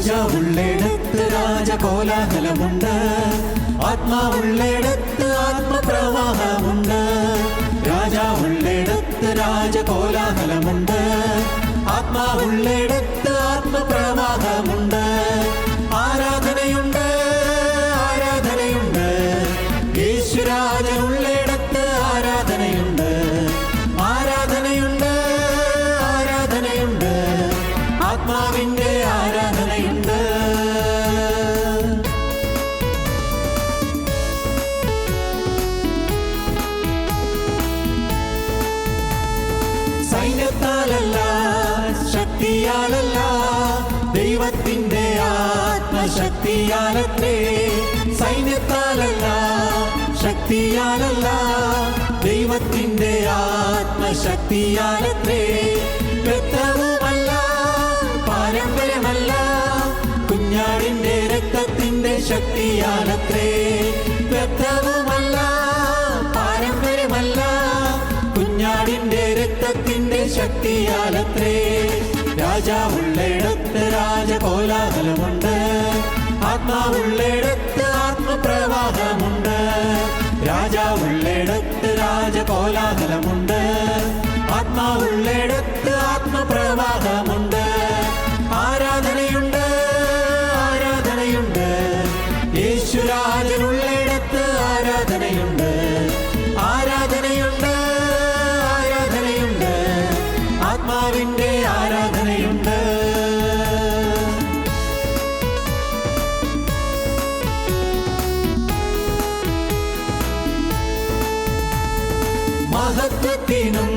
രാജാവുള്ളിടത്ത് രാജകോലാഹലമുണ്ട്, ആത്മാവുള്ളിടത്ത് ആത്മപ്രവാഹമുണ്ട്. രാജാവുള്ളിടത്ത് രാജകോലാഹലമുണ്ട്, ആത്മാവുള്ളിടത്ത് ആത്മപ്രവാഹമുണ്ട്. ആരാധനയുണ്ട്, ആരാധനയുണ്ട്, യേശുരാജനുള്ളിടത്ത് ആരാധനയുണ്ട്. ആരാധനയുണ്ട്, ആരാധനയുണ്ട്, ആത്മാവിൻ്റെ ആരാധനയുണ്ട്. സൈന്യത്താലല്ല, ശക്തിയാലല്ല, ദൈവത്തിൻ്റെ ആത്മശക്തിയാലത്രേ. സൈന്യത്താലല്ല, ശക്തിയാലല്ല, ദൈവത്തിൻ്റെ ആത്മശക്തിയാലത്രേ. രക്തവുമല്ല, പാരമ്പര്യമല്ല, കുഞ്ഞാടിൻ്റെ രക്തത്തിൻ്റെ ശക്തിയാലത്രേ. രക്തവുമല്ല, പാരമ്പര്യമല്ല, കുഞ്ഞാടിൻ്റെ രക്തത്തിൻ്റെ ശക്തിയാലത്രേ. രാജാവുള്ളിടത്ത് രാജകോലാഹലമുണ്ട്, ആത്മാവുള്ളിടത്ത് ആത്മപ്രവാഹമുണ്ട്. രാജാവുള്ളിടത്ത് രാജകോലാഹലമുണ്ട്, ആത്മാവുള്ളിടത്ത് ആത്മപ്രവാഹമുണ്ട്. ആരാധനയുണ്ട്, ആരാധനയുണ്ട്, യേശുരാജനുള്ളിടത്ത് ആരാധനയുണ്ട്. ആരാധനയുണ്ട്, ആരാധനയുണ്ട്, ആത്മാവിൻ്റെ ആരാധനയുണ്ട്. മഹത്വത്തിനും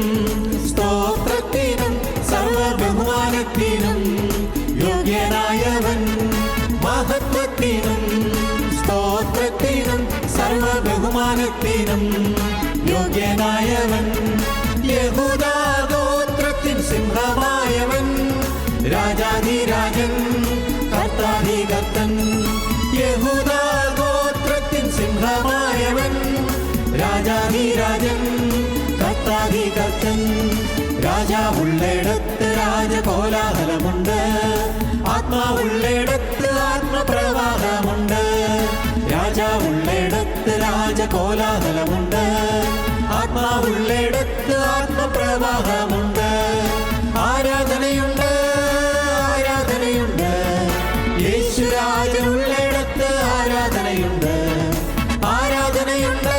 സ്തോത്രത്തിനും സർവബഹുമാനത്തിനും യോഗ്യനായവൻ. മഹത്വത്തിനും സ്തോത്രത്തിനും സർവബഹുമാനത്തിനും യോഗ്യനായവൻ. യഹൂദാഗോത്രത്തിൻ സിംഹമായവൻ, രാജാധിരാജൻ, കർത്താധികർത്തൻ. യഹൂദാഗോത്രത്തിൻ സിംഹമായവൻ, രാജാധിരാജൻ, കർത്താധികർത്തൻ. രാജാവുള്ളിടത്ത് രാജകോലാഹലമുണ്ട്, ആത്മാവുള്ളിടത്ത് ആത്മപ്രവാഹമുണ്ട്. രാജാവുള്ളിടത്ത് രാജകോലാഹലമുണ്ട്, ആത്മാവുള്ളിടത്ത് ആത്മപ്രവാഹമുണ്ട്. ആരാധനയുണ്ട്, ആരാധനയുണ്ട്, യേശുരാജനുള്ളിടത്ത് ആരാധനയുണ്ട്. ആരാധനയുണ്ട്,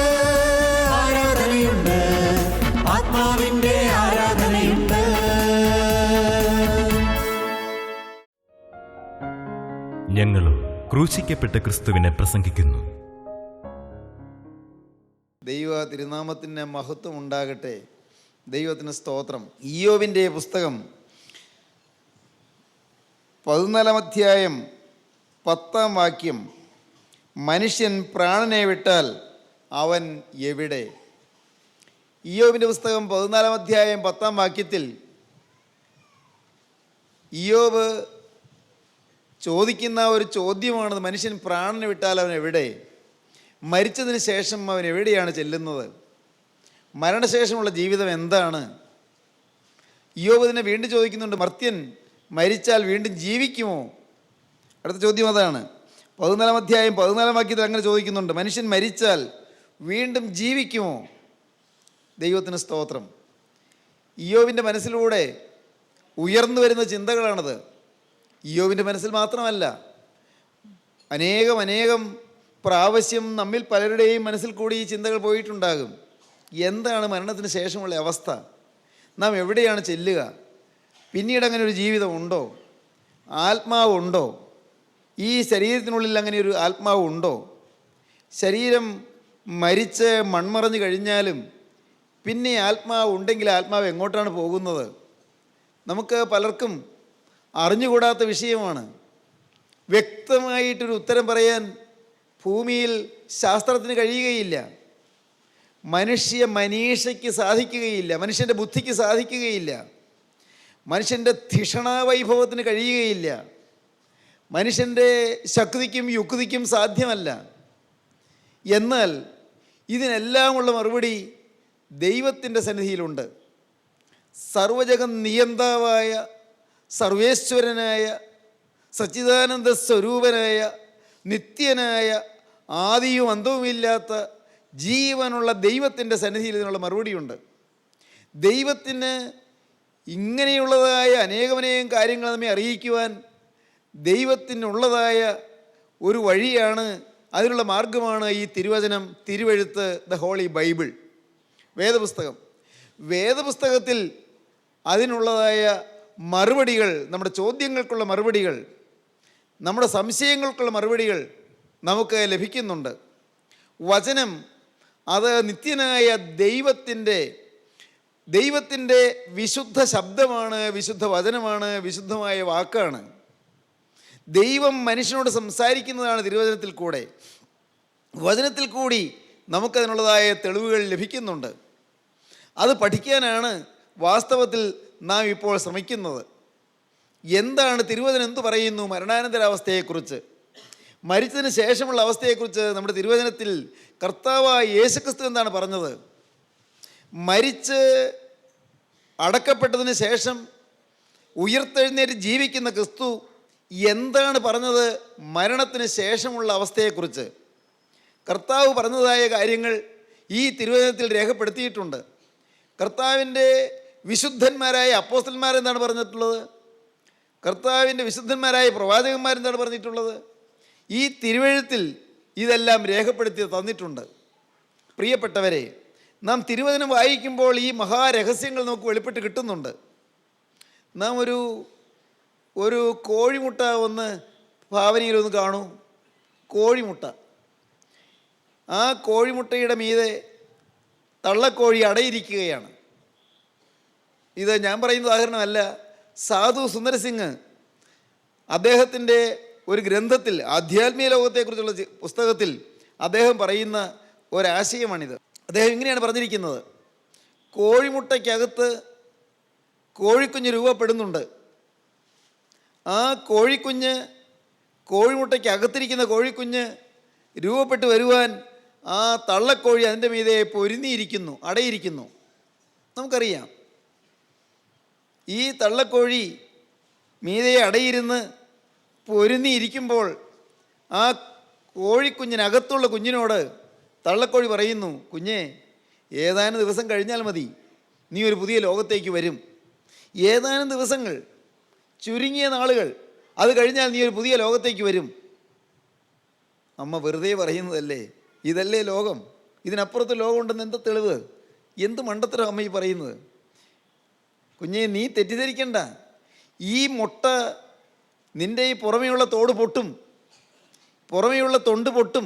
ആരാധനയുണ്ട്, ആത്മാവിൻ്റെ ആരാധനയുണ്ട്. ഞങ്ങളും ക്രൂശിക്കപ്പെട്ട ക്രിസ്തുവിനെ പ്രസംഗിക്കുന്നു. ദൈവ തിരുനാമത്തിന് മഹത്വം ഉണ്ടാകട്ടെ. ദൈവത്തിന് സ്തോത്രം. ഇയ്യോബിൻ്റെ പുസ്തകം 14-ാം അധ്യായം 10-ാം വാക്യം, മനുഷ്യൻ പ്രാണനെ വിട്ടാൽ അവൻ എവിടെ? ഇയ്യോബിൻ്റെ പുസ്തകം 14-ാം അധ്യായം 10-ാം വാക്യത്തിൽ ഇയ്യോബ് ചോദിക്കുന്ന ഒരു ചോദ്യമാണ്, മനുഷ്യൻ പ്രാണനെ വിട്ടാൽ അവൻ എവിടെ? മരിച്ചതിന് ശേഷം അവൻ എവിടെയാണ് ചെല്ലുന്നത്? മരണശേഷമുള്ള ജീവിതം എന്താണ്? ഇയ്യോബ് ഇതിനെ വീണ്ടും ചോദിക്കുന്നുണ്ട്, മർത്യൻ മരിച്ചാൽ വീണ്ടും ജീവിക്കുമോ? അടുത്ത ചോദ്യം അതാണ്. 14-ാം അധ്യായം 14-ാം വാക്യത്തിൽ അങ്ങനെ ചോദിക്കുന്നുണ്ട്, മനുഷ്യൻ മരിച്ചാൽ വീണ്ടും ജീവിക്കുമോ? ദൈവത്തിന് സ്തോത്രം. ഇയ്യോബിൻ്റെ മനസ്സിലൂടെ ഉയർന്നു വരുന്ന ചിന്തകളാണത്. ഇയ്യോബിൻ്റെ മനസ്സിൽ മാത്രമല്ല, അനേകം പ്രാവശ്യം നമ്മിൽ പലരുടെയും മനസ്സിൽ കൂടി ഈ ചിന്തകൾ പോയിട്ടുണ്ടാകും. എന്താണ് മരണത്തിന് ശേഷമുള്ള അവസ്ഥ? നാം എവിടെയാണ് ചെല്ലുക? പിന്നീട് അങ്ങനെ ഒരു ജീവിതം ഉണ്ടോ? ആത്മാവുണ്ടോ? ഈ ശരീരത്തിനുള്ളിൽ അങ്ങനെ ഒരു ആത്മാവ് ഉണ്ടോ? ശരീരം മരിച്ച് മൺമറഞ്ഞു കഴിഞ്ഞാലും പിന്നെ ആത്മാവ് ഉണ്ടെങ്കിൽ ആത്മാവ് എങ്ങോട്ടാണ് പോകുന്നത്? നമുക്ക് പലർക്കും അറിഞ്ഞുകൂടാത്ത വിഷയമാണ്. വ്യക്തമായിട്ടൊരു ഉത്തരം പറയാൻ ഭൂമിയിൽ ശാസ്ത്രത്തിന് കഴിയുകയില്ല, മനീഷയ്ക്ക് സാധിക്കുകയില്ല, മനുഷ്യൻ്റെ ബുദ്ധിക്ക് സാധിക്കുകയില്ല, മനുഷ്യൻ്റെ ധിഷണാവൈഭവത്തിന് കഴിയുകയില്ല, മനുഷ്യൻ്റെ ശക്തിക്കും യുക്തിക്കും സാധ്യമല്ല. എന്നാൽ ഇതിനെല്ലാമുള്ള മറുപടി ദൈവത്തിൻ്റെ സന്നിധിയിലുണ്ട്. സർവജഗം നിയന്താവായ സർവേശ്വരനായ സച്ചിദാനന്ദ സ്വരൂപനായ നിത്യനായ ആദിയും അന്തവുമില്ലാത്ത ജീവനുള്ള ദൈവത്തിൻ്റെ സന്നിധിയിൽ ഇതിനുള്ള മറുപടിയുണ്ട്. ദൈവത്തിന് ഇങ്ങനെയുള്ളതായ അനേകമനേകം കാര്യങ്ങൾ നമ്മെ അറിയിക്കുവാൻ ദൈവത്തിനുള്ളതായ ഒരു വഴിയാണ്, അതിനുള്ള മാർഗമാണ് ഈ തിരുവചനം, തിരുവെഴുത്ത്, ദ ഹോളി ബൈബിൾ, വേദപുസ്തകം. വേദപുസ്തകത്തിൽ അതിനുള്ളതായ മറുപടികൾ, നമ്മുടെ ചോദ്യങ്ങൾക്കുള്ള മറുപടികൾ, നമ്മുടെ സംശയങ്ങൾക്കുള്ള മറുപടികൾ നമുക്ക് ലഭിക്കുന്നുണ്ട്. വചനം അത് നിത്യനായ ദൈവത്തിൻ്റെ വിശുദ്ധ ശബ്ദമാണ്, വിശുദ്ധ വചനമാണ്, വിശുദ്ധമായ വാക്കാണ്. ദൈവം മനുഷ്യനോട് സംസാരിക്കുന്നതാണ് തിരുവചനത്തിൽ കൂടെ. വചനത്തിൽ കൂടി നമുക്കതിനുള്ളതായ തെളിവുകൾ ലഭിക്കുന്നുണ്ട്. അത് പഠിക്കാനാണ് വാസ്തവത്തിൽ നാം ഇപ്പോൾ ശ്രമിക്കുന്നത്. എന്താണ് തിരുവചനം എന്തു പറയുന്നു മരണാനന്തരാവസ്ഥയെക്കുറിച്ച്, മരിച്ചതിന് ശേഷമുള്ള അവസ്ഥയെക്കുറിച്ച്? നമ്മുടെ തിരുവചനത്തിൽ കർത്താവായ യേശുക്രിസ്തു എന്താണ് പറഞ്ഞത്? മരിച്ച് അടക്കപ്പെട്ടതിന് ശേഷം ഉയർത്തെഴുന്നേറ്റ് ജീവിക്കുന്ന ക്രിസ്തു എന്താണ് പറഞ്ഞത് മരണത്തിന് ശേഷമുള്ള അവസ്ഥയെക്കുറിച്ച്? കർത്താവ് പറഞ്ഞതായ കാര്യങ്ങൾ ഈ തിരുവചനത്തിൽ രേഖപ്പെടുത്തിയിട്ടുണ്ട്. കർത്താവിൻ്റെ വിശുദ്ധന്മാരായ അപ്പോസ്തലന്മാരെന്താണ് പറഞ്ഞിട്ടുള്ളത്? കർത്താവിൻ്റെ വിശുദ്ധന്മാരായ പ്രവാചകന്മാരെന്താണ് പറഞ്ഞിട്ടുള്ളത്? ഈ തിരുവെഴുത്തിൽ ഇതെല്ലാം രേഖപ്പെടുത്തി തന്നിട്ടുണ്ട്. പ്രിയപ്പെട്ടവരെ, നാം തിരുവചനം വായിക്കുമ്പോൾ ഈ മഹാരഹസ്യങ്ങൾ നമുക്ക് വെളിപ്പെട്ട് കിട്ടുന്നുണ്ട്. നാം ഒരു കോഴിമുട്ട ഒന്ന് ഭാവനയിലൊന്ന് കാണൂ. കോഴിമുട്ട, ആ കോഴിമുട്ടയുടെ മീതെ തള്ളക്കോഴി അടയിരിക്കുകയാണ്. ഇത് ഞാൻ പറയുന്ന ഉദാഹരണമല്ല. സാധു സുന്ദരസിംഗ് അദ്ദേഹത്തിൻ്റെ ഒരു ഗ്രന്ഥത്തിൽ, ആധ്യാത്മിക ലോകത്തെക്കുറിച്ചുള്ള പുസ്തകത്തിൽ അദ്ദേഹം പറയുന്ന ഒരാശയമാണിത്. അദ്ദേഹം ഇങ്ങനെയാണ് പറഞ്ഞിരിക്കുന്നത്: കോഴിമുട്ടയ്ക്കകത്ത് കോഴിക്കുഞ്ഞ് രൂപപ്പെടുന്നുണ്ട്. ആ കോഴിമുട്ടയ്ക്കകത്തിരിക്കുന്ന കോഴിക്കുഞ്ഞ് രൂപപ്പെട്ട് വരുവാൻ ആ തള്ളക്കോഴി അതിൻ്റെ മീതെ പൊരുന്നിയിരിക്കുന്നു, അടയിരിക്കുന്നു. നമുക്കറിയാം, ഈ തള്ളക്കോഴി മീതെ അടയിരുന്ന് പൊരുന്നിയിരിക്കുമ്പോൾ ആ കോഴിക്കുഞ്ഞിനകത്തുള്ള കുഞ്ഞിനോട് തള്ളക്കോഴി പറയുന്നു: കുഞ്ഞേ, ഏതാനും ദിവസം കഴിഞ്ഞാൽ മതി, നീ ഒരു പുതിയ ലോകത്തേക്ക് വരും. ഏതാനും ദിവസങ്ങൾ, ചുരുങ്ങിയ നാളുകൾ, അത് കഴിഞ്ഞാൽ നീ ഒരു പുതിയ ലോകത്തേക്ക് വരും. അമ്മ വെറുതെ പറയുന്നതല്ലേ? ഇതല്ലേ ലോകം? ഇതിനപ്പുറത്ത് ലോകമുണ്ടെന്ന് എന്താ തെളിവ്? എന്ത് മണ്ടത്തരം അമ്മ ഈ പറയുന്നത്? കുഞ്ഞെ, നീ തെറ്റിദ്ധരിക്കണ്ട. ഈ മുട്ട, നിൻ്റെ ഈ പുറമെയുള്ള തോട് പൊട്ടും, പുറമെയുള്ള തൊണ്ട് പൊട്ടും.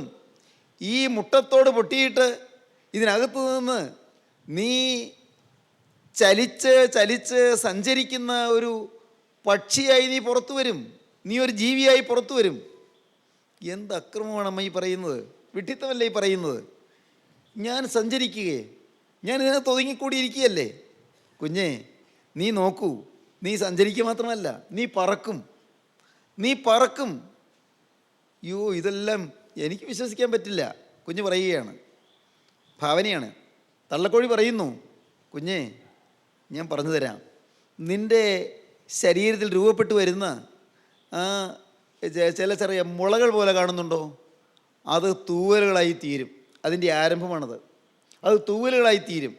ഈ മുട്ടത്തോട് പൊട്ടിയിട്ട് ഇതിനകത്ത് നിന്ന് നീ ചലിച്ച് സഞ്ചരിക്കുന്ന ഒരു പക്ഷിയായി നീ പുറത്തു വരും. നീ ഒരു ജീവിയായി പുറത്തു വരും. എന്ത് അക്രമമാണ് അമ്മ ഈ പറയുന്നത്? വിഡ്ഢിത്തമല്ലേ ഈ പറയുന്നത്? ഞാൻ സഞ്ചരിക്കുകയെ, ഞാൻ ഇതിനകത്ത് ഒതുങ്ങിക്കൂടിയിരിക്കുകയല്ലേ? കുഞ്ഞേ, നീ നോക്കൂ, നീ സഞ്ചരിക്കുക മാത്രമല്ല, നീ പറക്കും. യോ, ഇതെല്ലാം എനിക്ക് വിശ്വസിക്കാൻ പറ്റില്ല. കുഞ്ഞ് പറയുകയാണ്, ഭാവനയാണ്. തള്ളക്കോഴി പറയുന്നു: കുഞ്ഞേ, ഞാൻ പറഞ്ഞു തരാം. നിൻ്റെ ശരീരത്തിൽ രൂപപ്പെട്ട് വരുന്ന ചില ചെറിയ മുളകൾ പോലെ കാണുന്നുണ്ടോ? അത് തൂവലുകളായി തീരും. അതിൻ്റെ ആരംഭമാണത്. അത് തൂവലുകളായി തീരും.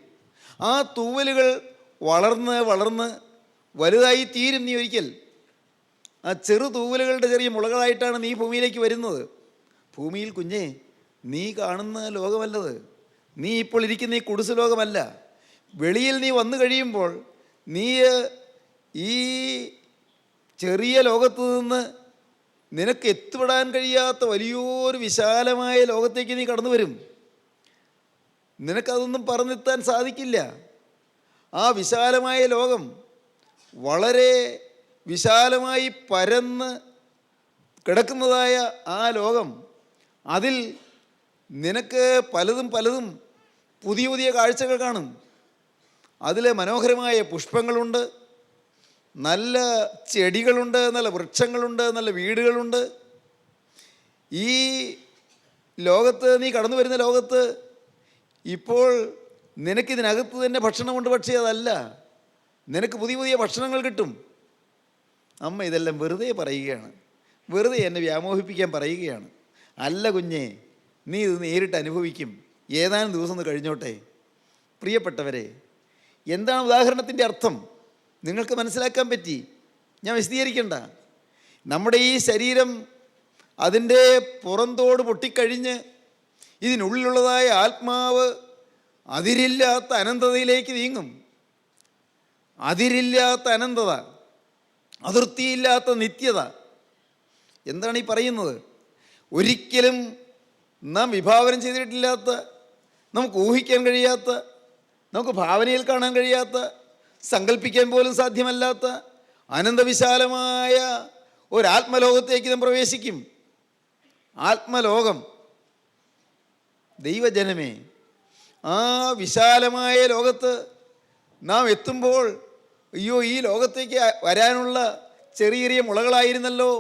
ആ തൂവലുകൾ വളർന്ന് വലുതായി തീരും. നീ ഒരിക്കൽ ആ ചെറു തൂവലുകളുടെ ചെറിയ മുളകളായിട്ടാണ് നീ ഭൂമിയിലേക്ക് വരുന്നത്. ഭൂമിയിൽ കുഞ്ഞേ, നീ കാണുന്ന ലോകമല്ലത്. നീ ഇപ്പോൾ ഇരിക്കുന്ന ഈ കുടിസ് ലോകമല്ല. വെളിയിൽ നീ വന്നു കഴിയുമ്പോൾ നീ ഈ ചെറിയ ലോകത്ത് നിന്ന് നിനക്ക് എത്തിപ്പെടാൻ കഴിയാത്ത വലിയൊരു വിശാലമായ ലോകത്തേക്ക് നീ കടന്നു വരും. നിനക്കതൊന്നും പറഞ്ഞെത്താൻ സാധിക്കില്ല. ആ വിശാലമായ ലോകം, വളരെ വിശാലമായി പരന്ന് കിടക്കുന്നതായ ആ ലോകം, അതിൽ നിനക്ക് പലതും പുതിയ കാഴ്ചകൾ കാണും. അതിൽ മനോഹരമായ പുഷ്പങ്ങളുണ്ട്, നല്ല ചെടികളുണ്ട്, നല്ല വൃക്ഷങ്ങളുണ്ട്, നല്ല വീടുകളുണ്ട്. ഈ ലോകത്ത്, നീ കടന്നു വരുന്ന ലോകത്ത് ഇപ്പോൾ നിനക്കിതിനകത്ത് തന്നെ ഭക്ഷണമുണ്ട്. പക്ഷേ അതല്ല, നിനക്ക് പുതിയ ഭക്ഷണങ്ങൾ കിട്ടും. അമ്മ ഇതെല്ലാം വെറുതെ പറയുകയാണ്. വെറുതെ എന്നെ വ്യാമോഹിപ്പിക്കാൻ പറയുകയാണ്. അല്ല കുഞ്ഞേ, നീ ഇത് നേരിട്ട് അനുഭവിക്കും, ഏതാനും ദിവസം ഒന്ന് കഴിഞ്ഞോട്ടെ. പ്രിയപ്പെട്ടവരെ, എന്താണ് ഉദാഹരണത്തിൻ്റെ അർത്ഥം? നിങ്ങൾക്ക് മനസ്സിലാക്കാൻ പറ്റി, ഞാൻ വിശദീകരിക്കണ്ട. നമ്മുടെ ഈ ശരീരം അതിൻ്റെ പുറന്തോട് പൊട്ടിക്കഴിഞ്ഞ് ഇതിനുള്ളിലുള്ളതായ ആത്മാവ് അതിരില്ലാത്ത അനന്തതയിലേക്ക് നീങ്ങും. അതിരില്ലാത്ത അനന്തത, അതിർത്തിയില്ലാത്ത നിത്യത. എന്താണ് ഈ പറയുന്നത്? ഒരിക്കലും നാം വിഭാവനം ചെയ്തിട്ടില്ലാത്ത, നമുക്ക് ഊഹിക്കാൻ കഴിയാത്ത, നമുക്ക് ഭാവനയിൽ കാണാൻ കഴിയാത്ത, സങ്കല്പിക്കാൻ പോലും സാധ്യമല്ലാത്ത അനന്തവിശാലമായ ഒരാത്മലോകത്തേക്ക് നാം പ്രവേശിക്കും. ആത്മലോകം. ദൈവജനമേ, ആ വിശാലമായ ലോകത്ത് നാം എത്തുമ്പോൾ, അയ്യോ, ഈ ലോകത്തേക്ക് വരാനുള്ള ചെറിയ ചെറിയ മുളകളായിരുന്നല്ലോ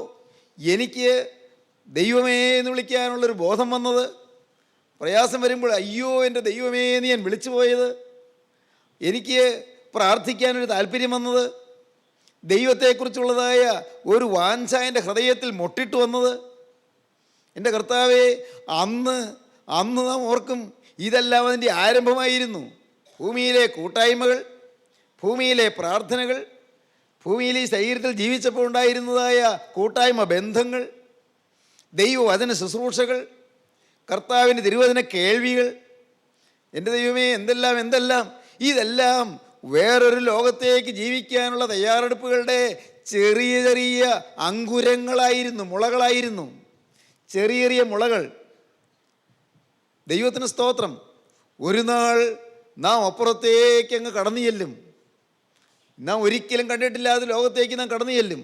എനിക്ക് ദൈവമേ എന്ന് വിളിക്കാനുള്ളൊരു ബോധം വന്നത്. പ്രയാസം വരുമ്പോൾ അയ്യോ എൻ്റെ ദൈവമേ എന്ന് ഞാൻ വിളിച്ചു പോയത്. എനിക്ക് പ്രാർത്ഥിക്കാനൊരു താല്പര്യം വന്നത്, ദൈവത്തെക്കുറിച്ചുള്ളതായ ഒരു വാഞ്ച എൻ്റെ ഹൃദയത്തിൽ മൊട്ടിട്ട് വന്നത്. എൻ്റെ കർത്താവേ, അന്ന് നാം ഓർക്കും, ഇതെല്ലാം അതിൻ്റെ ആരംഭമായിരുന്നു. ഭൂമിയിലെ കൂട്ടായ്മകൾ, ഭൂമിയിലെ പ്രാർത്ഥനകൾ, ഭൂമിയിൽ ഈ ശരീരത്തിൽ ജീവിച്ചപ്പോൾ ഉണ്ടായിരുന്നതായ കൂട്ടായ്മ ബന്ധങ്ങൾ, ദൈവവചന ശുശ്രൂഷകൾ, കർത്താവിൻ്റെ തിരുവചന കേൾവികൾ. എൻ്റെ ദൈവമേ, എന്തെല്ലാം ഇതെല്ലാം വേറൊരു ലോകത്തേക്ക് ജീവിക്കാനുള്ള തയ്യാറെടുപ്പുകളുടെ ചെറിയ ചെറിയ അങ്കുരങ്ങളായിരുന്നു, മുളകളായിരുന്നു, ചെറിയ ചെറിയ മുളകൾ. ദൈവത്തിന് സ്തോത്രം. ഒരു നാൾ നാം അപ്പുറത്തേക്ക് അങ്ങ് കടന്നു ചെല്ലും. നാം ഒരിക്കലും കണ്ടിട്ടില്ലാത്ത ലോകത്തേക്ക് നാം കടന്നു ചെല്ലും.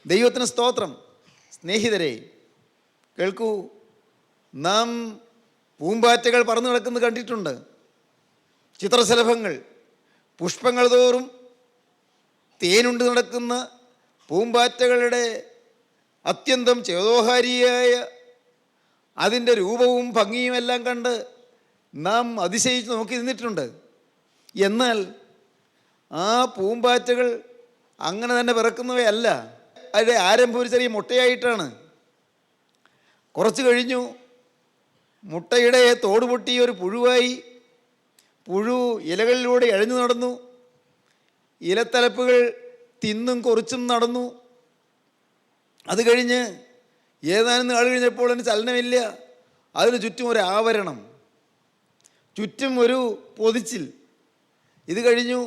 ദൈവത്തിന് സ്തോത്രം. സ്നേഹിതരെ, കേൾക്കൂ. നാം പൂമ്പാറ്റകൾ പറന്നു കിടക്കുന്നത് കണ്ടിട്ടുണ്ട്. ചിത്രശലഭങ്ങൾ, പുഷ്പങ്ങൾ തോറും തേനുണ്ട് നടക്കുന്ന പൂമ്പാറ്റകളുടെ അത്യന്തം ചേതോഹാരിയായ അതിൻ്റെ രൂപവും ഭംഗിയും എല്ലാം കണ്ട് നാം അതിശയിച്ച് നോക്കി നിന്നിട്ടുണ്ട്. എന്നാൽ ആ പൂമ്പാറ്റകൾ അങ്ങനെ തന്നെ പിറക്കുന്നവയല്ല. അതിൻ്റെ ആരംഭം ഒരു ചെറിയ മുട്ടയായിട്ടാണ്. കുറച്ച് കഴിഞ്ഞു മുട്ടയുടെ തോട് പൊട്ടി ഒരു പുഴുവായി. പുഴു ഇലകളിലൂടെ എഴഞ്ഞു നടന്നു, ഇലത്തലപ്പുകൾ തിന്നും കൊറിച്ചും നടന്നു. അത് കഴിഞ്ഞ് ഏതാനും നാൾ കഴിഞ്ഞപ്പോൾ അതിന് ചലനമില്ല. അതിന് ചുറ്റും ഒരു ആവരണം, ചുറ്റും ഒരു പൊതിച്ചിൽ. ഇത് കഴിഞ്ഞു,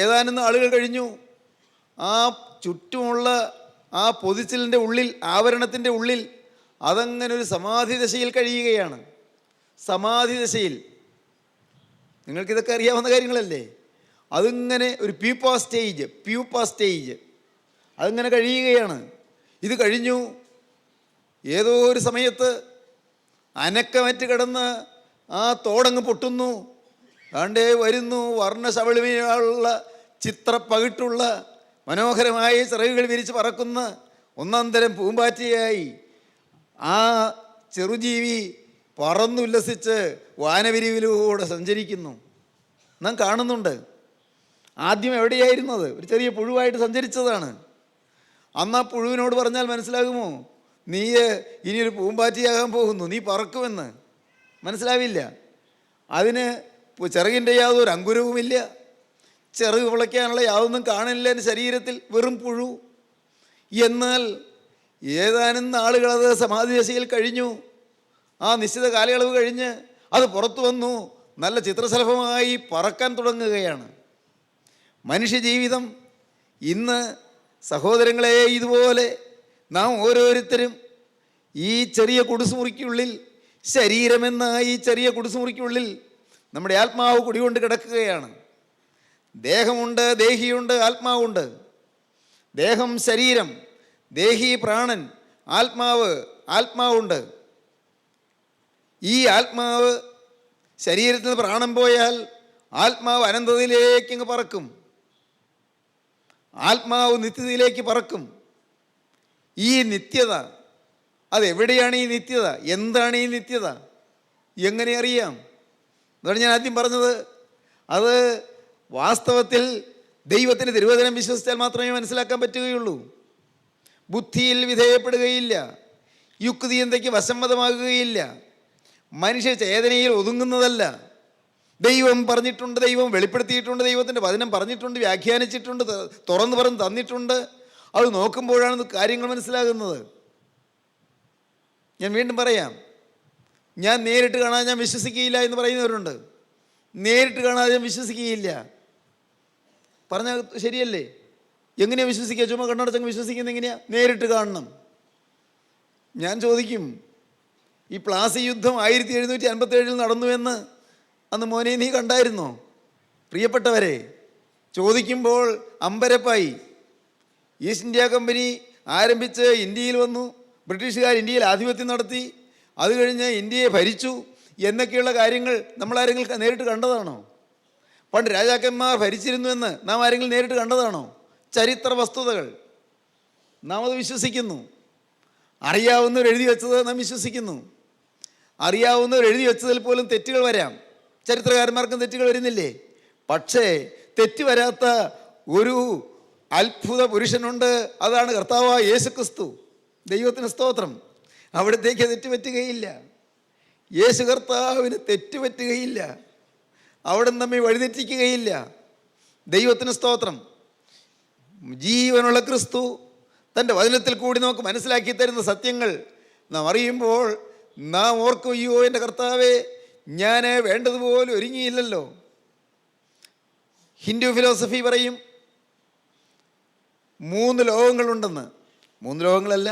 ഏതാനും നാളുകൾ കഴിഞ്ഞു, ആ ചുറ്റുമുള്ള ആ പൊതിച്ചിലിൻ്റെ ഉള്ളിൽ, ആവരണത്തിൻ്റെ ഉള്ളിൽ അതങ്ങനെ ഒരു സമാധി ദശയിൽ കഴിയുകയാണ്. സമാധി ദശയിൽ. നിങ്ങൾക്കിതൊക്കെ അറിയാവുന്ന കാര്യങ്ങളല്ലേ? അതിങ്ങനെ ഒരു പ്യൂപ്പ സ്റ്റേജ് അതിങ്ങനെ കഴിയുകയാണ്. ഇത് കഴിഞ്ഞു. ഏതോ ഒരു സമയത്ത് അനക്കമറ്റ് കിടന്ന് ആ തോടങ്ങ് പൊട്ടുന്നു. ആണ്ടേ വരുന്നു വർണ്ണശബളിമയുള്ള ചിത്രപ്പകിട്ടുള്ള മനോഹരമായ ചിറകുകൾ വിരിച്ച് പറക്കുന്ന ഒന്നാം തരം പൂമ്പാറ്റയായി ആ ചെറുജീവി പറന്നുല്ലസിച്ച് വാനവിരിവിലൂടെ സഞ്ചരിക്കുന്നു. നാം കാണുന്നുണ്ട്. ആദ്യം എവിടെയായിരുന്നത്? ഒരു ചെറിയ പുഴുവായിട്ട് സഞ്ചരിച്ചതാണ്. അന്ന് ആ പുഴുവിനോട് പറഞ്ഞാൽ മനസ്സിലാകുമോ, നീ ഇനിയൊരു പൂമ്പാറ്റയാകാൻ പോകുന്നു, നീ പറക്കുമെന്ന്? മനസ്സിലാവില്ല. അതിന് ചിറകിൻ്റെ യാതൊരു അങ്കുരവുമില്ല, ചിറക് വിളയ്ക്കാനുള്ള യാതൊന്നും കാണില്ല എൻ്റെ ശരീരത്തിൽ, വെറും പുഴു. എന്നാൽ ഏതാനും നാളുകൾ അത് സമാധി ദശയിൽ കഴിഞ്ഞു. ആ നിശ്ചിത കാലയളവ് കഴിഞ്ഞ് അത് പുറത്തു വന്നു, നല്ല ചിത്രശലഭമായി പറക്കാൻ തുടങ്ങുകയാണ്. മനുഷ്യജീവിതം ഇന്ന് സഹോദരങ്ങളെ, ഇതുപോലെ നാം ഓരോരുത്തരും ഈ ചെറിയ കുടുസുമുറിക്കുള്ളിൽ, ശരീരമെന്ന ഈ ചെറിയ കുടുസുമുറിക്കുള്ളിൽ നമ്മുടെ ആത്മാവ് കുടികൊണ്ട് കിടക്കുകയാണ്. ദേഹമുണ്ട്, ദേഹിയുണ്ട്, ആത്മാവുണ്ട്. ദേഹം ശരീരം, ദേഹി പ്രാണൻ, ആത്മാവുണ്ട്. ഈ ആത്മാവ് ശരീരത്തിൽ പ്രാണൻ പോയാൽ ആത്മാവ് അനന്തതയിലേക്ക് അങ്ങ് പറക്കും. ആത്മാവ് നിത്യതയിലേക്ക് പറക്കും. ഈ നിത്യത, അതെവിടെയാണ് ഈ നിത്യത? എന്താണ് ഈ നിത്യത? എങ്ങനെ അറിയാം? അതാണ് ഞാൻ ആദ്യം പറഞ്ഞത്. അത് വാസ്തവത്തിൽ ദൈവത്തിൻ്റെ തിരുവചനം വിശ്വസിച്ചാൽ മാത്രമേ മനസ്സിലാക്കാൻ പറ്റുകയുള്ളൂ. ബുദ്ധിയിൽ വിധേയപ്പെടുകയില്ല, യുക്തിചിന്തയ്ക്ക് വശംവദമാകുകയില്ല, മനുഷ്യ ചേതനയിൽ ഒതുങ്ങുന്നതല്ല. ദൈവം പറഞ്ഞിട്ടുണ്ട്, ദൈവം വെളിപ്പെടുത്തിയിട്ടുണ്ട്, ദൈവത്തിൻ്റെ വചനം പറഞ്ഞിട്ടുണ്ട്, വ്യാഖ്യാനിച്ചിട്ടുണ്ട്, തുറന്നു പറഞ്ഞ് തന്നിട്ടുണ്ട്. അത് നോക്കുമ്പോഴാണ് കാര്യങ്ങൾ മനസ്സിലാകുന്നത്. ഞാൻ വീണ്ടും പറയാം, ഞാൻ നേരിട്ട് കാണാതെ ഞാൻ വിശ്വസിക്കുകയില്ല എന്ന് പറയുന്നവരുണ്ട്. നേരിട്ട് കാണാതെ ഞാൻ വിശ്വസിക്കുകയില്ല പറഞ്ഞാൽ ശരിയല്ലേ? എങ്ങനെയാണ് വിശ്വസിക്കുക? ചുമ്മാ കണ്ണടച്ചങ്ങ് വിശ്വസിക്കുന്നത് എങ്ങനെയാണ്? നേരിട്ട് കാണണം. ഞാൻ ചോദിക്കും, ഈ പ്ലാസി യുദ്ധം 1757 നടന്നുവെന്ന് അന്ന് മോനെ നീ കണ്ടായിരുന്നോ? പ്രിയപ്പെട്ടവരെ, ചോദിക്കുമ്പോൾ അമ്പരപ്പായി. ഈസ്റ്റ് ഇന്ത്യ കമ്പനി ആരംഭിച്ച് ഇന്ത്യയിൽ വന്നു, ബ്രിട്ടീഷുകാർ ഇന്ത്യയിൽ ആധിപത്യം നടത്തി, അത് കഴിഞ്ഞ് ഇന്ത്യയെ ഭരിച്ചു എന്നൊക്കെയുള്ള കാര്യങ്ങൾ നമ്മളാരെങ്കിലും നേരിട്ട് കണ്ടതാണോ? പണ്ട് രാജാക്കന്മാർ ഭരിച്ചിരുന്നുവെന്ന് നാം ആരെങ്കിലും നേരിട്ട് കണ്ടതാണോ? ചരിത്ര വസ്തുതകൾ നാം അത് വിശ്വസിക്കുന്നു. അറിയാവുന്നവർ എഴുതി വെച്ചത് നാം വിശ്വസിക്കുന്നു. അറിയാവുന്നവർ എഴുതി വെച്ചതിൽ പോലും തെറ്റുകൾ വരാം. ചരിത്രകാരന്മാർക്കും തെറ്റുകൾ വരുന്നില്ലേ? പക്ഷേ തെറ്റ് വരാത്ത ഒരു അത്ഭുത പുരുഷനുണ്ട്, അതാണ് കർത്താവായ യേശുക്രിസ്തു. ദൈവത്തിന് സ്തോത്രം. അവിടത്തേക്ക് തെറ്റുപറ്റുകയില്ല. യേശു കർത്താവിന് തെറ്റുപറ്റുകയില്ല. അവിടെ നമ്മെ വഴിതെറ്റിക്കുകയില്ല. ദൈവത്തിന് സ്തോത്രം. ജീവനുള്ള ക്രിസ്തു തൻ്റെ വചനത്തിൽ കൂടി നമുക്ക് മനസ്സിലാക്കി തരുന്ന സത്യങ്ങൾ നാം അറിയുമ്പോൾ നാം ഓർക്കും, അയ്യോ എൻ്റെ കർത്താവേ, ഞാൻ വേണ്ടതുപോലെ ഒരുങ്ങിയില്ലല്ലോ. ഹിന്ദു ഫിലോസഫി പറയും 3 ലോകങ്ങളുണ്ടെന്ന്. 3 ലോകങ്ങളല്ല,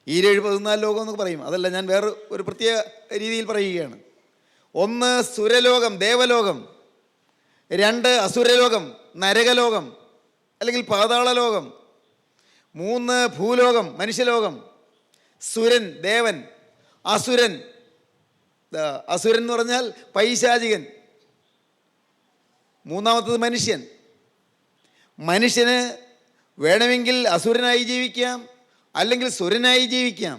14 ലോകം എന്നൊക്കെ പറയും. അതല്ല, ഞാൻ വേറെ ഒരു പ്രത്യേക രീതിയിൽ പറയുകയാണ്. 1 സുരലോകം, ദേവലോകം. 2 അസുരലോകം, നരകലോകം അല്ലെങ്കിൽ പാതാളലോകം. 3 ഭൂലോകം, മനുഷ്യലോകം. സുരൻ, ദേവൻ. അസുരൻ, അസുരൻ എന്ന് പറഞ്ഞാൽ പൈശാചികൻ. 3ാമത്തത് മനുഷ്യൻ. മനുഷ്യന് വേണമെങ്കിൽ അസുരനായി ജീവിക്കാം, അല്ലെങ്കിൽ സുരനായി ജീവിക്കാം,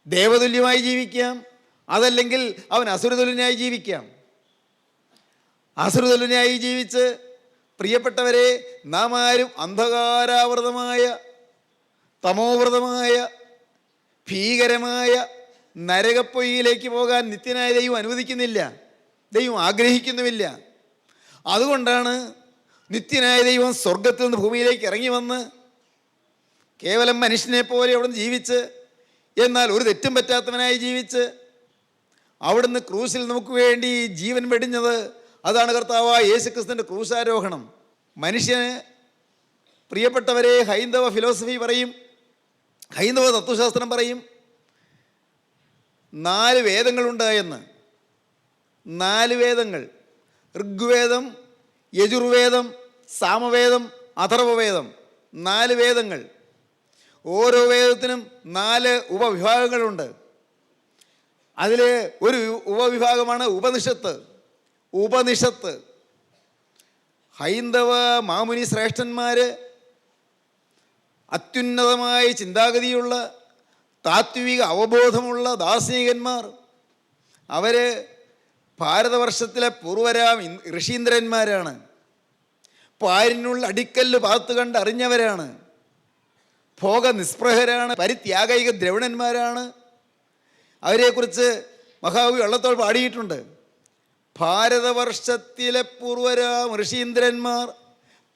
ദേവതുല്യമായി ജീവിക്കാം, അതല്ലെങ്കിൽ അവൻ അസുരതുല്യനായി ജീവിക്കാം. അസുരതുല്യനായി ജീവിച്ച്, പ്രിയപ്പെട്ടവരെ, നാം ആരും അന്ധകാരാവൃതമായ, തമോവൃതമായ, ഭീകരമായ നരകപ്പൊയ്യിലേക്ക് പോകാൻ നിത്യനായ ദൈവം അനുവദിക്കുന്നില്ല, ദൈവം ആഗ്രഹിക്കുന്നുമില്ല. അതുകൊണ്ടാണ് നിത്യനായ ദൈവം സ്വർഗത്തിൽ നിന്ന് ഭൂമിയിലേക്ക് ഇറങ്ങി വന്ന് കേവലം മനുഷ്യനെ പോലെ അവിടുന്ന് ജീവിച്ച്, എന്നാൽ ഒരു തെറ്റും പറ്റാത്തവനായി ജീവിച്ച്, അവിടുന്ന് ക്രൂശിൽ നമുക്ക് വേണ്ടി ജീവൻ വെടിഞ്ഞത്. അതാണ് കർത്താവായ യേശുക്രിസ്തുവിൻ്റെ ക്രൂശാരോഹണം. മനുഷ്യന്, പ്രിയപ്പെട്ടവരെ, ഹൈന്ദവ ഫിലോസഫി പറയും, ഹൈന്ദവ തത്വശാസ്ത്രം പറയും 4 വേദങ്ങളുണ്ട് എന്ന്. 4 വേദങ്ങൾ: ഋഗ്വേദം, യജുർവേദം, സാമവേദം, അഥർവവേദം. 4 വേദങ്ങൾ. ഓരോ വേദത്തിനും 4 ഉപവിഭാഗങ്ങളുണ്ട്. അതിൽ ഒരു ഉപവിഭാഗമാണ് ഉപനിഷത്ത്. ഉപനിഷത്ത് ഹൈന്ദവ മാമുനി ശ്രേഷ്ഠന്മാർ, അത്യുന്നതമായ ചിന്താഗതിയുള്ള, താത്വിക അവബോധമുള്ള ദാർശനികന്മാർ, അവർ ഭാരതവർഷത്തിലെ പൂർവരാം ഋഷീന്ദ്രന്മാരാണ്. പാരിനുള്ള അടിക്കല്ല് പാത്തു കണ്ട് അറിഞ്ഞവരാണ്. ഭോഗനിസ്പൃഹരാണ്. പരിത്യാഗൈക ദ്രവിണന്മാരാണ്. അവരെക്കുറിച്ച് മഹാകവി വള്ളത്തോൾ പാടിയിട്ടുണ്ട്. ഭാരതവർഷത്തിലെ പൂർവരാം ഋഷീന്ദ്രന്മാർ,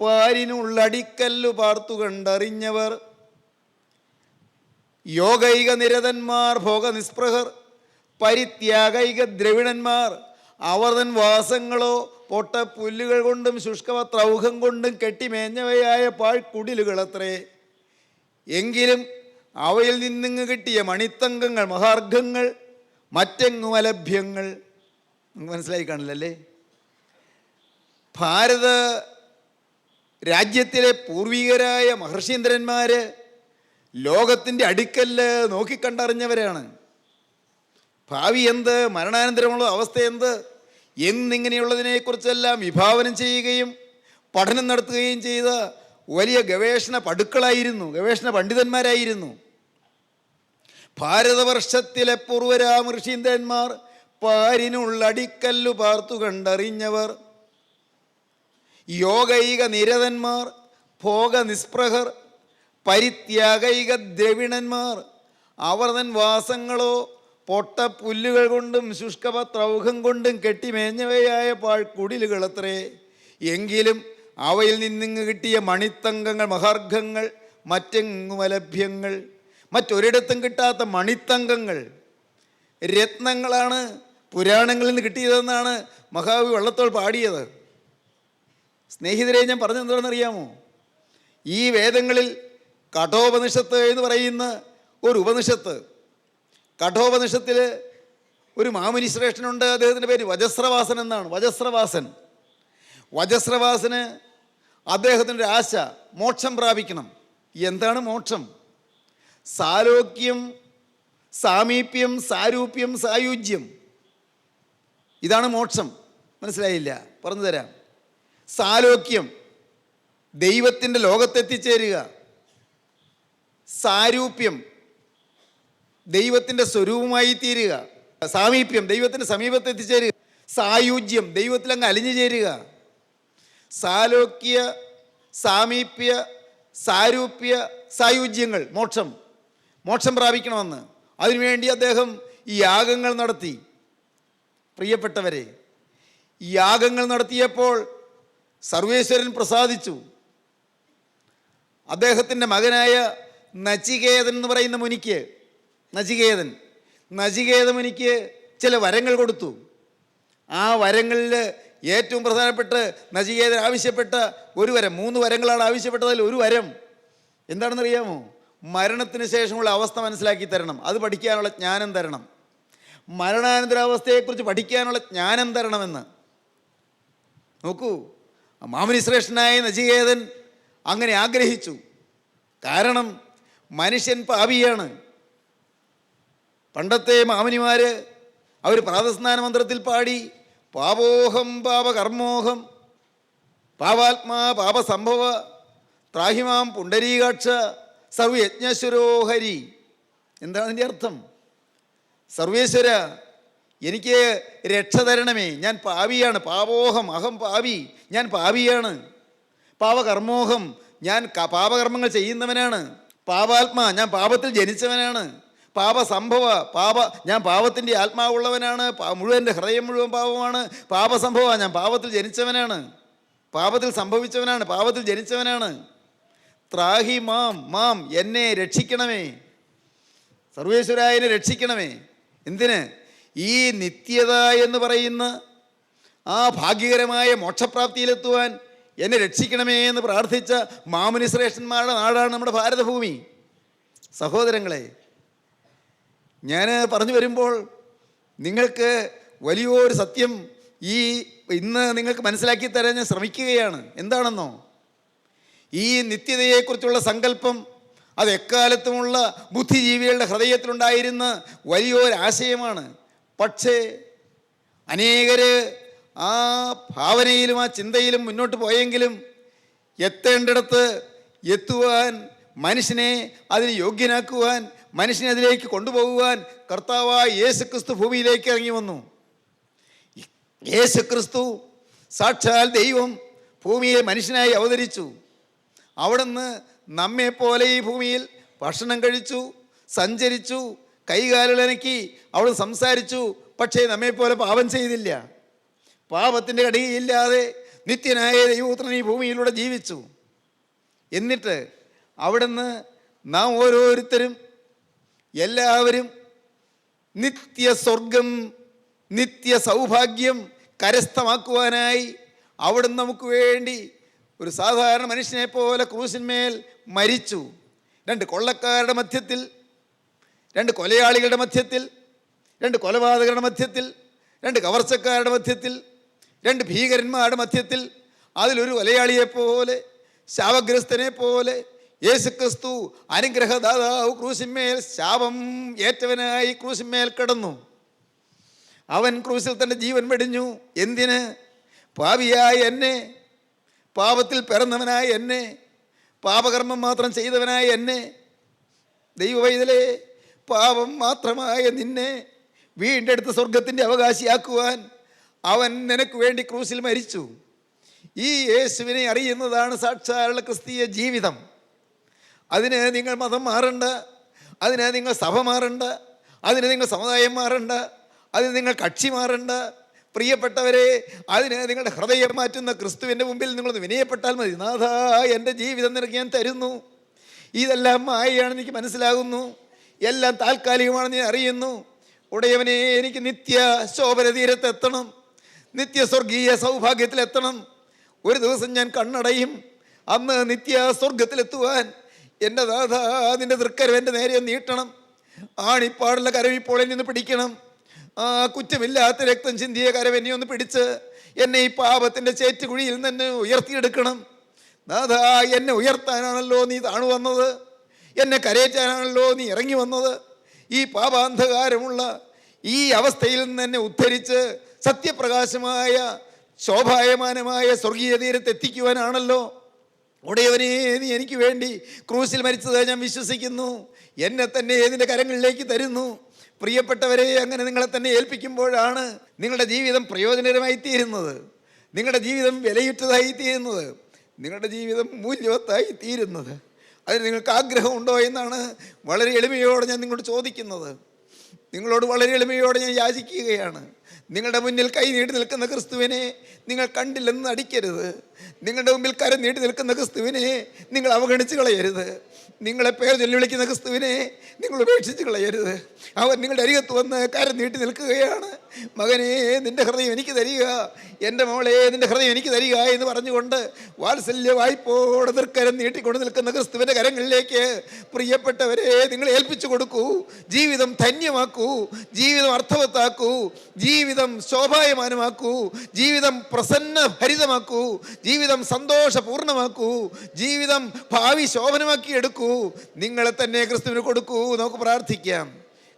പാരിനുള്ള അടിക്കല്ലു പാർത്തു കണ്ടറിഞ്ഞവർ, യോഗൈക നിരതന്മാർ, ഭോഗനിസ്പൃഹർ, പരിത്യാഗൈക ദ്രവിണന്മാർ, അവർ തൻ വാസങ്ങളോ പൊട്ടപ്പുല്ലുകൾ കൊണ്ടും ശുഷ്കവത്രൗഹം കൊണ്ടും കെട്ടിമേഞ്ഞവയായ പാഴ്ക്കുടിലുകളത്രേ. എങ്കിലും അവയിൽ നിന്നിങ്ങ് കിട്ടിയ മണിത്തങ്കങ്ങൾ, മഹാർഘങ്ങൾ മറ്റെങ്ങും അലഭ്യങ്ങൾ. മനസ്സിലായി കാണില്ലല്ലേ? ഭാരത രാജ്യത്തിലെ പൂർവികരായ മഹർഷീന്ദ്രന്മാർ ലോകത്തിൻ്റെ അടിക്കല്ല് നോക്കിക്കണ്ടറിഞ്ഞവരാണ്. ഭാവി എന്ത്, മരണാനന്തരമുള്ള അവസ്ഥ എന്ത് എന്നിങ്ങനെയുള്ളതിനെക്കുറിച്ചെല്ലാം വിഭാവനം ചെയ്യുകയും പഠനം നടത്തുകയും ചെയ്ത വലിയ ഗവേഷണ പടുക്കളായിരുന്നു, ഗവേഷണ പണ്ഡിതന്മാരായിരുന്നു. ഭാരതവർഷത്തിലെ പൂർവരാം ഋഷീന്ദ്രന്മാർ, പാരിനുള്ള അടിക്കല്ലു പാർത്തു കണ്ടറിഞ്ഞവർ, യോഗൈക നിരതന്മാർ, ഭോഗനിസ്പൃഹർ, പരിത്യാഗൈക ദ്രവിണന്മാർ. അവർ തൻ വാസങ്ങളോ പൊട്ടപ്പുല്ലുകൾ കൊണ്ടും ശുഷ്കപത്രൗഹം കൊണ്ടും കെട്ടിമേഞ്ഞവയായ പാഴ്ക്കുടിലുകളത്രേ. എങ്കിലും അവയിൽ നിന്നിങ്ങ് കിട്ടിയ മണിത്തങ്കങ്ങൾ, മഹാർഘങ്ങൾ മറ്റെങ്ങും അലഭ്യങ്ങൾ. മറ്റൊരിടത്തും കിട്ടാത്ത മണിത്തങ്കങ്ങൾ, രത്നങ്ങളാണ് പുരാണങ്ങളിൽ നിന്ന് കിട്ടിയതെന്നാണ് മഹാകവി വള്ളത്തോൾ പാടിയത്. സ്നേഹിതരെ, ഞാൻ പറഞ്ഞെന്താണെന്നറിയാമോ? ഈ വേദങ്ങളിൽ കഠോപനിഷത്ത് എന്ന് പറയുന്ന ഒരു ഉപനിഷത്ത്, കഠോപനിഷത്തിൽ ഒരു മാമുനി ശ്രേഷ്ഠനുണ്ട്. അദ്ദേഹത്തിൻ്റെ പേര് വജസ്രവാസൻ എന്നാണ്. വജസ്രവാസന് അദ്ദേഹത്തിൻ്റെ ഒരു ആശ മോക്ഷം പ്രാപിക്കണം. എന്താണ് മോക്ഷം? സാലോക്യം, സാമീപ്യം, സാരൂപ്യം, സായുജ്യം. ഇതാണ് മോക്ഷം. മനസ്സിലായില്ല? പറഞ്ഞു തരാം. സാലോക്യം, ദൈവത്തിൻ്റെ ലോകത്തെത്തിച്ചേരുക. സാരൂപ്യം, ദൈവത്തിൻ്റെ സ്വരൂപമായി തീരുക. സാമീപ്യം, ദൈവത്തിൻ്റെ സമീപത്തെത്തിച്ചേരുക. സായുജ്യം, ദൈവത്തിലങ്ങ് അലിഞ്ഞു ചേരുക. സാലോക്യ, സാമീപ്യ, സാരൂപ്യ, സായുജ്യങ്ങൾ, മോക്ഷം പ്രാപിക്കണമെന്ന്. അതിനുവേണ്ടി അദ്ദേഹം ഈ യാഗങ്ങൾ നടത്തി. പ്രിയപ്പെട്ടവരെ, ഈ യാഗങ്ങൾ നടത്തിയപ്പോൾ സർവേശ്വരൻ പ്രസാദിച്ചു. അദ്ദേഹത്തിൻ്റെ മകനായ നചികേതൻ എന്ന് പറയുന്ന മുനിക്ക്, നചികേത മുനിക്ക് ചില വരങ്ങൾ കൊടുത്തു. ആ വരങ്ങളിൽ ഏറ്റവും പ്രധാനപ്പെട്ട് നചികേതൻ ആവശ്യപ്പെട്ട ഒരു വരം, 3 വരങ്ങളാണ് ആവശ്യപ്പെട്ടതിൽ ഒരു വരം എന്താണെന്നറിയാമോ? മരണത്തിന് ശേഷമുള്ള അവസ്ഥ മനസ്സിലാക്കി തരണം, അത് പഠിക്കാനുള്ള ജ്ഞാനം തരണം. മരണാനന്തരാവസ്ഥയെക്കുറിച്ച് പഠിക്കാനുള്ള ജ്ഞാനം തരണമെന്ന്. നോക്കൂ, മാമുനി ശ്രേഷ്ഠനായ നചികേതൻ അങ്ങനെ ആഗ്രഹിച്ചു. കാരണം മനുഷ്യൻ പാപിയാണ്. പണ്ടത്തെ മാമുനിമാർ അവർ പ്രാതസ്നാന മന്ത്രത്തിൽ പാടി, പാപോഹം പാപകർമ്മോഹം പാപാത്മാ പാപസംഭവ ത്രാഹിമാം പുണ്ടരീകാക്ഷ സർവയജ്ഞശ്വരോ ഹരി. എന്താണ് അതിൻ്റെ അർത്ഥം? സർവേശ്വര, എനിക്ക് രക്ഷ തരണമേ, ഞാൻ പാപിയാണ്. പാപോഹം, അഹം പാപി, ഞാൻ പാപിയാണ്. പാപകർമ്മോഹം, ഞാൻ പാപകർമ്മങ്ങൾ ചെയ്യുന്നവനാണ്. പാപാത്മാ, ഞാൻ പാപത്തിൽ ജനിച്ചവനാണ്. പാപസംഭവ, ഞാൻ പാപത്തിൻ്റെ ആത്മാവുള്ളവനാണ്. മുഴുവൻ്റെ ഹൃദയം മുഴുവൻ പാപമാണ്. പാപസംഭവ, ഞാൻ പാപത്തിൽ ജനിച്ചവനാണ്, പാപത്തിൽ സംഭവിച്ചവനാണ്, പാപത്തിൽ ജനിച്ചവനാണ്. ത്രാഹി മാം, എന്നെ രക്ഷിക്കണമേ, സർവേശ്വരായനെ രക്ഷിക്കണമേ. എന്തിന്? ഈ നിത്യത എന്ന് പറയുന്ന ആ ഭാഗ്യകരമായ മോക്ഷപ്രാപ്തിയിലെത്തുവാൻ എന്നെ രക്ഷിക്കണമേ എന്ന് പ്രാർത്ഥിച്ച മാമുനി ശ്രേഷ്ഠന്മാരുടെ നാടാണ് നമ്മുടെ ഭാരതഭൂമി. സഹോദരങ്ങളെ, ഞാൻ പറഞ്ഞു വരുമ്പോൾ നിങ്ങൾക്ക് വലിയൊരു സത്യം ഇന്ന് നിങ്ങൾക്ക് മനസ്സിലാക്കി തരാൻ ഞാൻ ശ്രമിക്കുകയാണ്. എന്താണെന്നോ? ഈ നിത്യതയെക്കുറിച്ചുള്ള സങ്കല്പം അത് എക്കാലത്തുമുള്ള ബുദ്ധിജീവികളുടെ ഹൃദയത്തിലുണ്ടായിരുന്ന വലിയൊരു ആശയമാണ്. പക്ഷേ അനേകർ ആ ഭാവനയിലും ആ ചിന്തയിലും മുന്നോട്ട് പോയെങ്കിലും എത്തേണ്ടിടത്ത് എത്തുവാൻ, മനുഷ്യനെ അതിന് യോഗ്യനാക്കുവാൻ, മനുഷ്യനെ അതിലേക്ക് കൊണ്ടുപോകുവാൻ കർത്താവായ യേശുക്രിസ്തു ഭൂമിയിലേക്ക് ഇറങ്ങി വന്നു. യേശുക്രിസ്തു സാക്ഷാൽ ദൈവം ഭൂമിയെ മനുഷ്യനായി അവതരിച്ചു. അവിടുന്ന് നമ്മെപ്പോലെ ഈ ഭൂമിയിൽ ഭക്ഷണം കഴിച്ചു, സഞ്ചരിച്ചു, കൈകാലുകളനക്കി, അവിടുന്ന് സംസാരിച്ചു. പക്ഷേ നമ്മെപ്പോലെ പാപം ചെയ്തില്ല. പാപത്തിൻ്റെ കടിയില്ലാതെ നിത്യനായ ദൈവപുത്രൻ ഈ ഭൂമിയിലൂടെ ജീവിച്ചു. എന്നിട്ട് അവിടുന്ന് നാം ഓരോരുത്തരും എല്ലാവരും നിത്യസ്വർഗം, നിത്യ സൗഭാഗ്യം കരസ്ഥമാക്കുവാനായി അവിടുന്ന് നമുക്ക് വേണ്ടി ഒരു സാധാരണ മനുഷ്യനെ പോലെ ക്രൂശിന്മേൽ മരിച്ചു. 2 കൊള്ളക്കാരുടെ മധ്യത്തിൽ, 2 കൊലയാളികളുടെ മധ്യത്തിൽ, 2 കൊലപാതകരുടെ മധ്യത്തിൽ, 2 കവർച്ചക്കാരുടെ മധ്യത്തിൽ, 2 ഭീകരന്മാരുടെ മധ്യത്തിൽ, അതിലൊരു കൊലയാളിയെപ്പോലെ, ശാപഗ്രസ്തനെ പോലെ യേശുക്രിസ്തു അനുഗ്രഹദാതാവ് ക്രൂശിന്മേൽ ശാപം ഏറ്റവനായി ക്രൂശിന്മേൽ കിടന്നു. അവൻ ക്രൂശിൽ തൻ്റെ ജീവൻ വെടിഞ്ഞു. എന്തിന്? പാപിയായ എന്നെ, പാപത്തിൽ പിറന്നവനായ എന്നെ, പാപകർമ്മം മാത്രം ചെയ്തവനായ എന്നെ, ദൈവവൈതലേ, പാപം മാത്രമായ നിന്നെ വീണ്ടെടുത്ത് സ്വർഗത്തിൻ്റെ അവകാശിയാക്കുവാൻ അവൻ നിനക്ക് വേണ്ടി ക്രൂശിൽ മരിച്ചു. ഈ യേശുവിനെ അറിയുന്നതാണ് സാക്ഷാലുള്ള ക്രിസ്തീയ ജീവിതം. അതിന് നിങ്ങൾ മതം മാറണ്ട, അതിന് നിങ്ങൾ സഭ മാറണ്ട, അതിന് നിങ്ങൾ സമുദായം മാറണ്ട, അതിന് നിങ്ങൾ കക്ഷി മാറണ്ട. പ്രിയപ്പെട്ടവരെ, അതിന് നിങ്ങളുടെ ഹൃദയം മാറ്റുന്ന ക്രിസ്തുവിൻ്റെ മുമ്പിൽ നിങ്ങളൊന്ന് വിനയപ്പെട്ടാൽ മതി. നാഥാ, എൻ്റെ ജീവിതം നിനക്ക് ഞാൻ തരുന്നു. ഇതെല്ലാം മായയാണെന്ന് എനിക്ക് മനസ്സിലാകുന്നു, എല്ലാം താൽക്കാലികമാണെന്ന് ഞാൻ അറിയുന്നു. ഉടയവനെ, എനിക്ക് നിത്യ ശോഭന തീരത്തെത്തണം, നിത്യ സ്വർഗീയ സൗഭാഗ്യത്തിലെത്തണം. ഒരു ദിവസം ഞാൻ കണ്ണടയും, അന്ന് നിത്യ സ്വർഗത്തിലെത്തുവാൻ എൻ്റെ നാഥാ, നിൻ്റെ തൃക്കരം എൻ്റെ നേരെ നീട്ടണം. ആണിപ്പാടുള്ള കരം ഇപ്പോൾ എന്നെ ഒന്ന് പിടിക്കണം. ആ കുറ്റമില്ലാത്ത രക്തം ചിന്തിയ കരം എന്നെ ഒന്ന് പിടിച്ച് എന്നെ ഈ പാപത്തിൻ്റെ ചേറ്റുകുഴിയിൽ നിന്ന് ഉയർത്തിയെടുക്കണം. നാഥാ, എന്നെ ഉയർത്താനാണല്ലോ നീ താണു വന്നത്, എന്നെ കരയേറ്റാനാണല്ലോ നീ ഇറങ്ങി വന്നത്. ഈ പാപാന്ധകാരമുള്ള ഈ അവസ്ഥയിൽ നിന്ന് എന്നെ ഉദ്ധരിച്ച് സത്യപ്രകാശമായ ശോഭായമാനമായ സ്വർഗീയ തീരത്തെത്തിക്കുവാനാണല്ലോ. ഉടയവനെ, നീ എനിക്ക് വേണ്ടി ക്രൂശിൽ മരിച്ചത് ഞാൻ വിശ്വസിക്കുന്നു. എന്നെ തന്നെ നിന്റെ കരങ്ങളിലേക്ക് തരുന്നു. പ്രിയപ്പെട്ടവരെ, അങ്ങനെ നിങ്ങളെ തന്നെ ഏൽപ്പിക്കുമ്പോഴാണ് നിങ്ങളുടെ ജീവിതം പ്രയോജനകരമായി തീരുന്നത്, നിങ്ങളുടെ ജീവിതം വിലയുറ്റതായി തീരുന്നത്, നിങ്ങളുടെ ജീവിതം മൂല്യവത്തായി തീരുന്നത്. അതിന് നിങ്ങൾക്ക് ആഗ്രഹമുണ്ടോ എന്നാണ് വളരെ എളിമയോടെ ഞാൻ നിങ്ങളോട് ചോദിക്കുന്നത്. നിങ്ങളോട് വളരെ എളിമയോടെ ഞാൻ യാചിക്കുകയാണ്. നിങ്ങളുടെ മുന്നിൽ കൈ നീട്ടി നിൽക്കുന്ന ക്രിസ്തുവിനെ നിങ്ങൾ കണ്ടില്ലെന്ന് നടിക്കരുത്. നിങ്ങളുടെ മുമ്പിൽ കരം നീട്ടി നിൽക്കുന്ന ക്രിസ്തുവിനെ നിങ്ങൾ അവഗണിച്ച് കളയരുത്. നിങ്ങളെ പേർ ചൊല്ലി വിളിക്കുന്ന ക്രിസ്തുവിനെ നിങ്ങൾ ഉപേക്ഷിച്ച് കളയരുത്. അവൻ നിങ്ങളുടെ അരികത്ത് വന്ന് കരം നീട്ടി നിൽക്കുകയാണ്. മകനെ, നിൻ്റെ ഹൃദയം എനിക്ക് തരിക, എൻ്റെ മോളെ, നിൻ്റെ ഹൃദയം എനിക്ക് തരിക എന്ന് പറഞ്ഞുകൊണ്ട് വാത്സല്യ വായ്പോടെ തൃക്കരം നീട്ടിക്കൊണ്ട് നിൽക്കുന്ന ക്രിസ്തുവിൻ്റെ കരങ്ങളിലേക്ക് പ്രിയപ്പെട്ടവരെ നിങ്ങൾ ഏൽപ്പിച്ചു കൊടുക്കൂ. ജീവിതം ധന്യമാക്കൂ, ജീവിതം അർത്ഥവത്താക്കൂ, ജീവിതം ശോഭായമാനമാക്കൂ, ജീവിതം പ്രസന്ന ഭരിതമാക്കൂ, ജീവിതം സന്തോഷപൂർണ്ണമാക്കൂ, ജീവിതം ഭാവി ശോഭനമാക്കി എടുക്കൂ. നിങ്ങളെ തന്നെ ക്രിസ്തുവിന് കൊടുക്കൂ. നമുക്ക് പ്രാർത്ഥിക്കാം.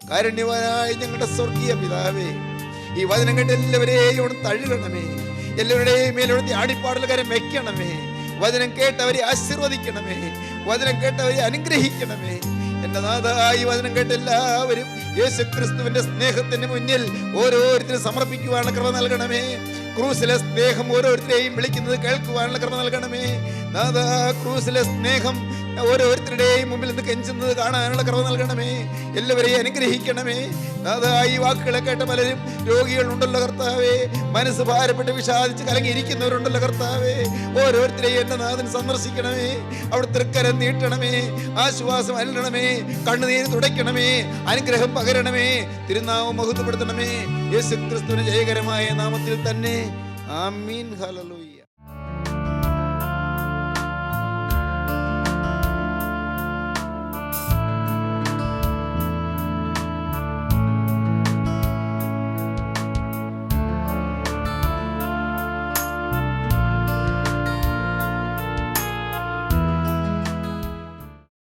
കാരുണ്യവാനായ ഞങ്ങളുടെ സ്വർഗീയ പിതാവേ, ഈ വചനം കേട്ട് എല്ലാവരെയും തഴുകണമേ, എല്ലാവരുടെയും മേലോടത്തി ആടിപ്പാടൽ കരം വെക്കണമേ. വചനം കേട്ടവരെ ആശീർവദിക്കണമേ, വചനം കേട്ടവരെ അനുഗ്രഹിക്കണമേ. എൻ്റെ നാഥാ, ഈ വചനം കേട്ട് എല്ലാവരും യേശു ക്രിസ്തുവിൻ്റെ സ്നേഹത്തിന് മുന്നിൽ ഓരോരുത്തരും സമർപ്പിക്കുവാനുള്ള കൃപ നൽകണമേ. ക്രൂസിലെ സ്നേഹം ഓരോരുത്തരെയും വിളിക്കുന്നത് കേൾക്കുവാനുള്ള കൃപ നൽകണമേ. നാഥാ, ക്രൂസിലെ സ്നേഹം ഓരോരുത്തരുടെയും മുമ്പിൽ നിന്ന് കെഞ്ചുന്നത് കാണാനുള്ള കൃപ നൽകണമേ. എല്ലാവരെയും അനുഗ്രഹിക്കണമേ. നാഥാ, ഈ വാക്കുകളെ കേട്ട പലരും രോഗികളുണ്ടല്ലോ കർത്താവേ, മനസ്സ് ഭാരപ്പെട്ട് വിഷാദിച്ച് കലങ്ങിയിരിക്കുന്നവരുണ്ടല്ലോ കർത്താവേ. ഓരോരുത്തരെയും എൻ്റെ നാഥൻ സന്ദർശിക്കണമേ. അവിടെ തൃക്കരം നീട്ടണമേ, ആശ്വാസം അല്ലണമേ, കണ്ണുനീര് തുടയ്ക്കണമേ, അനുഗ്രഹം പകരണമേ, തിരുനാമം മഹത്വപ്പെടുത്തണമേ. യേശു ക്രിസ്തുവിന്റെ ജയകരമായ നാമത്തിൽ തന്നെ. ആമീൻ. ഹല്ലേലൂയ.